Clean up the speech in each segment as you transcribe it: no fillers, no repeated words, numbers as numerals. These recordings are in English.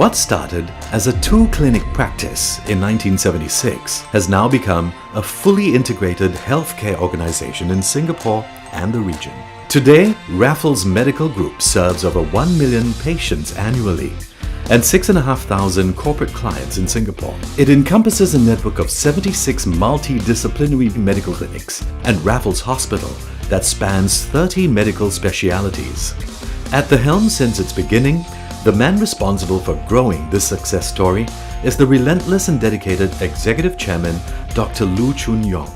What started as a two-clinic practice in 1976 has now become a fully integrated healthcare organization in Singapore and the region. Today, Raffles Medical Group serves over 1 million patients annually and 6,500 corporate clients in Singapore. It encompasses a network of 76 multidisciplinary medical clinics and Raffles Hospital that spans 30 medical specialities. At the helm since its beginning, the man responsible for growing this success story is the relentless and dedicated Executive Chairman, Dr. Choon Yong.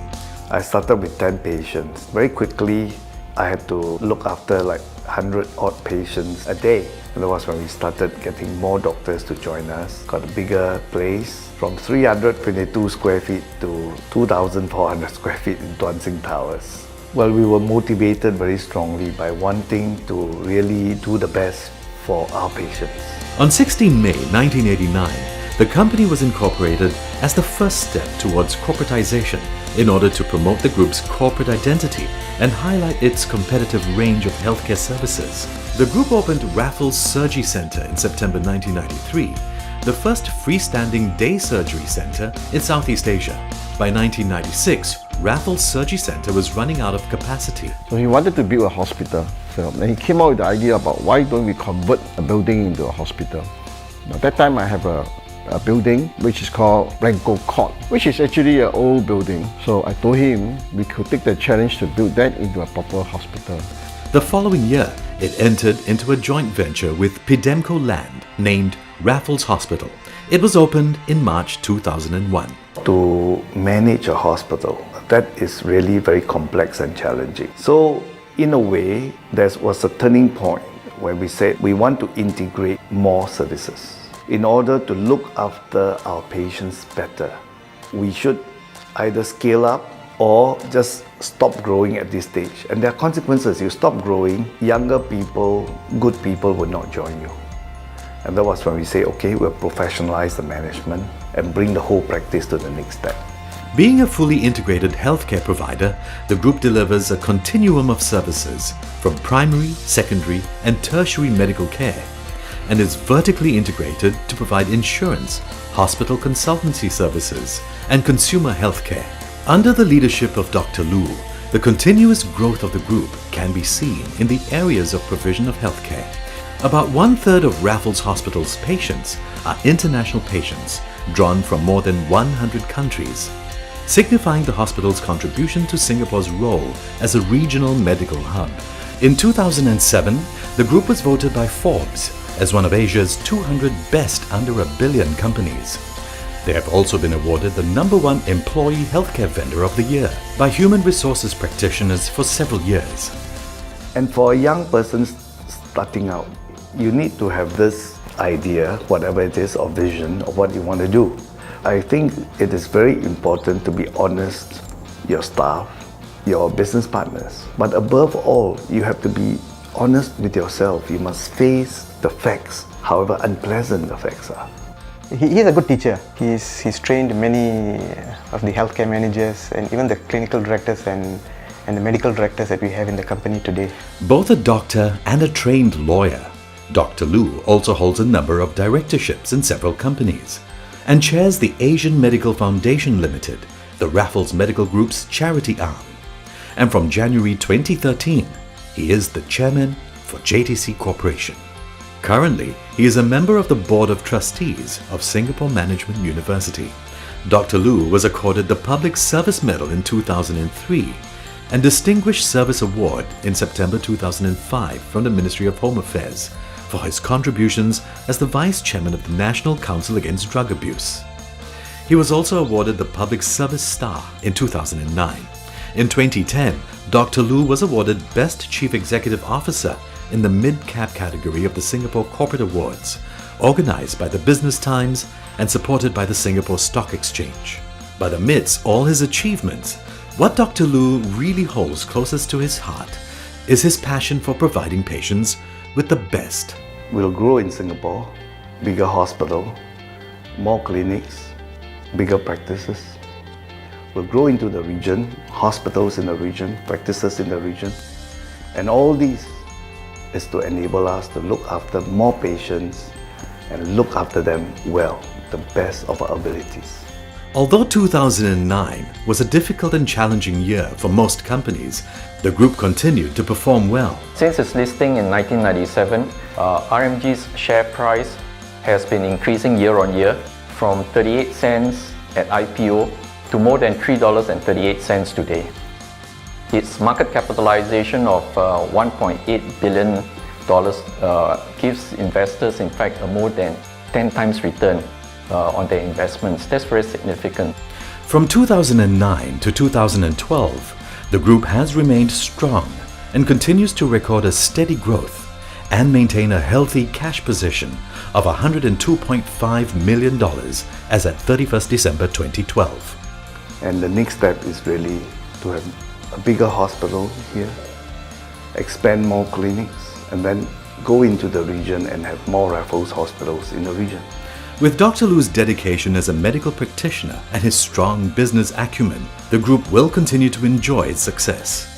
I started with 10 patients. Very quickly, I had to look after like 100 odd patients a day. And that was when we started getting more doctors to join us. Got a bigger place from 322 square feet to 2,400 square feet in Tuan Sing Towers. Well, we were motivated very strongly by wanting to really do the best for our patients. On 16 May 1989, the company was incorporated as the first step towards corporatization in order to promote the group's corporate identity and highlight its competitive range of healthcare services. The group opened Raffles Surgery Centre in September 1993, the first freestanding day surgery centre in Southeast Asia. By 1996, Raffles Surgery Centre was running out of capacity. So he wanted to build a hospital. So and he came out with the idea about why don't we convert a building into a hospital. At that time I have a building which is called Blanco Court, which is actually an old building. So I told him we could take the challenge to build that into a proper hospital. The following year, it entered into a joint venture with Pidemco Land named Raffles Hospital. It was opened in March 2001. To manage a hospital, that is really very complex and challenging. So in a way, there was a turning point where we said we want to integrate more services. In order to look after our patients better, we should either scale up or just stop growing at this stage. And there are consequences. You stop growing, younger people, good people will not join you. And that was when we say, okay, we'll professionalize the management and bring the whole practice to the next step. Being a fully integrated healthcare provider, the group delivers a continuum of services from primary, secondary, and tertiary medical care, and is vertically integrated to provide insurance, hospital consultancy services, and consumer healthcare. Under the leadership of Dr. Lu, the continuous growth of the group can be seen in the areas of provision of healthcare. About 1/3 of Raffles Hospital's patients are international patients drawn from more than 100 countries, signifying the hospital's contribution to Singapore's role as a regional medical hub. In 2007, the group was voted by Forbes as one of Asia's 200 best under $1 billion companies. They have also been awarded the #1 Employee Healthcare Vendor of the Year by Human Resources practitioners for several years. And for a young person starting out, you need to have this idea, whatever it is, or vision of what you want to do. I think it is very important to be honest, your staff, your business partners. But above all, you have to be honest with yourself. You must face the facts, however unpleasant the facts are. He's a good teacher. He's trained many of the healthcare managers and even the clinical directors and the medical directors that we have in the company today. Both a doctor and a trained lawyer, Dr. Lu also holds a number of directorships in several companies and chairs the Asian Medical Foundation Limited, the Raffles Medical Group's charity arm. And from January 2013, he is the chairman for JTC Corporation. Currently, he is a member of the Board of Trustees of Singapore Management University. Dr. Lu was accorded the Public Service Medal in 2003 and Distinguished Service Award in September 2005 from the Ministry of Home Affairs for his contributions as the Vice Chairman of the National Council Against Drug Abuse. He was also awarded the Public Service Star in 2009. In 2010, Dr. Lu was awarded Best Chief Executive Officer in the mid-cap category of the Singapore Corporate Awards, organized by the Business Times and supported by the Singapore Stock Exchange. But amidst all his achievements, what Dr. Lu really holds closest to his heart is his passion for providing patients with the best. We'll grow in Singapore, bigger hospital, more clinics, bigger practices. We'll grow into the region, hospitals in the region, practices in the region. And all these is to enable us to look after more patients and look after them well, the best of our abilities. Although 2009 was a difficult and challenging year for most companies, the group continued to perform well. Since its listing in 1997, RMG's share price has been increasing year on year from 38 cents at IPO to more than $3.38 today. Its market capitalization of $1.8 billion gives investors, in fact, a more than 10 times return on their investments. That's very significant. From 2009 to 2012, the group has remained strong and continues to record a steady growth and maintain a healthy cash position of $102.5 million as at 31st December 2012. And the next step is really to have a bigger hospital here, expand more clinics, and then go into the region and have more Raffles hospitals in the region. With Dr. Lu's dedication as a medical practitioner and his strong business acumen, the group will continue to enjoy its success.